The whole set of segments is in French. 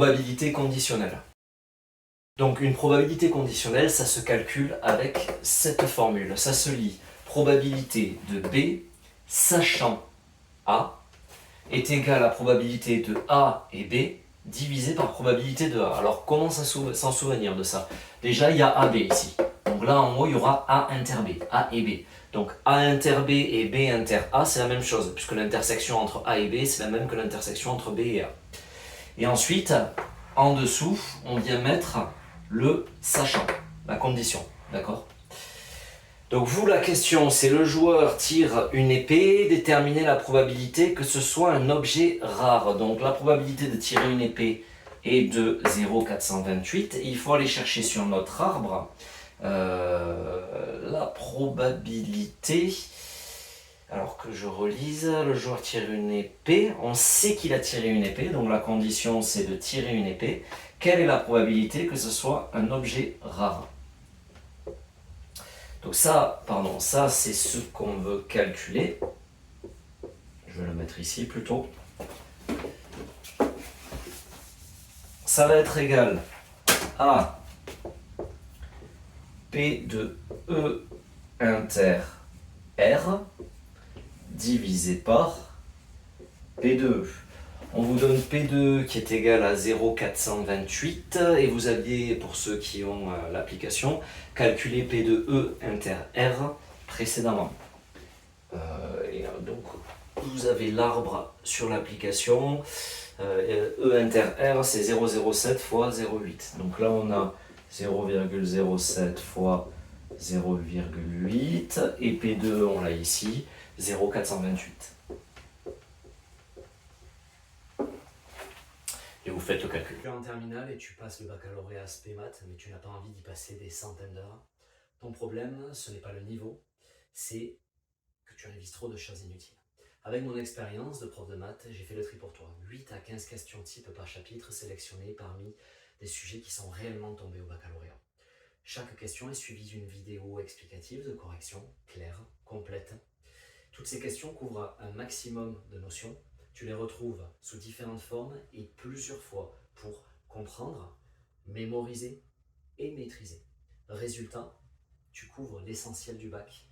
Probabilité conditionnelle. Donc une probabilité conditionnelle, ça se calcule avec cette formule. Ça se lit probabilité de B sachant A est égal à probabilité de A et B divisé par probabilité de A. Alors comment s'en souvenir de ça? Déjà il y a AB ici. Donc là en haut il y aura A inter B, A et B. Donc A inter B et B inter A c'est la même chose puisque l'intersection entre A et B c'est la même que l'intersection entre B et A. Et ensuite en dessous on vient mettre le sachant, la condition, d'accord? Donc vous, la question, c'est le joueur tire une épée, déterminer la probabilité que ce soit un objet rare. Donc la probabilité de tirer une épée est de 0,428. Il faut aller chercher sur notre arbre la probabilité. Alors que je relise, le joueur tire une épée, on sait qu'il a tiré une épée, donc la condition c'est de tirer une épée. Quelle est la probabilité que ce soit un objet rare? Donc ça c'est ce qu'on veut calculer. Je vais le mettre ici plutôt. Ça va être égal à P de E inter R divisé par P de E. On vous donne P de E qui est égal à 0,428 et vous aviez, pour ceux qui ont l'application, calculé P de E inter R précédemment. Donc vous avez l'arbre sur l'application. E inter R c'est 0,07 fois 0,8. Donc là on a 0,07 fois 0,8 et P de E on l'a ici, 0,428. Et vous faites le calcul. Tu es en terminale et tu passes le baccalauréat SP Maths, mais tu n'as pas envie d'y passer des centaines d'heures. Ton problème, ce n'est pas le niveau, c'est que tu révises trop de choses inutiles. Avec mon expérience de prof de maths, j'ai fait le tri pour toi. 8 à 15 questions type par chapitre sélectionnées parmi des sujets qui sont réellement tombés au baccalauréat. Chaque question est suivie d'une vidéo explicative de correction, claire, complète. Toutes ces questions couvrent un maximum de notions. Tu les retrouves sous différentes formes et plusieurs fois pour comprendre, mémoriser et maîtriser. Résultat, tu couvres l'essentiel du bac.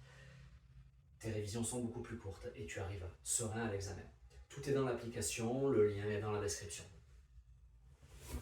Tes révisions sont beaucoup plus courtes et tu arrives serein à l'examen. Tout est dans l'application, le lien est dans la description.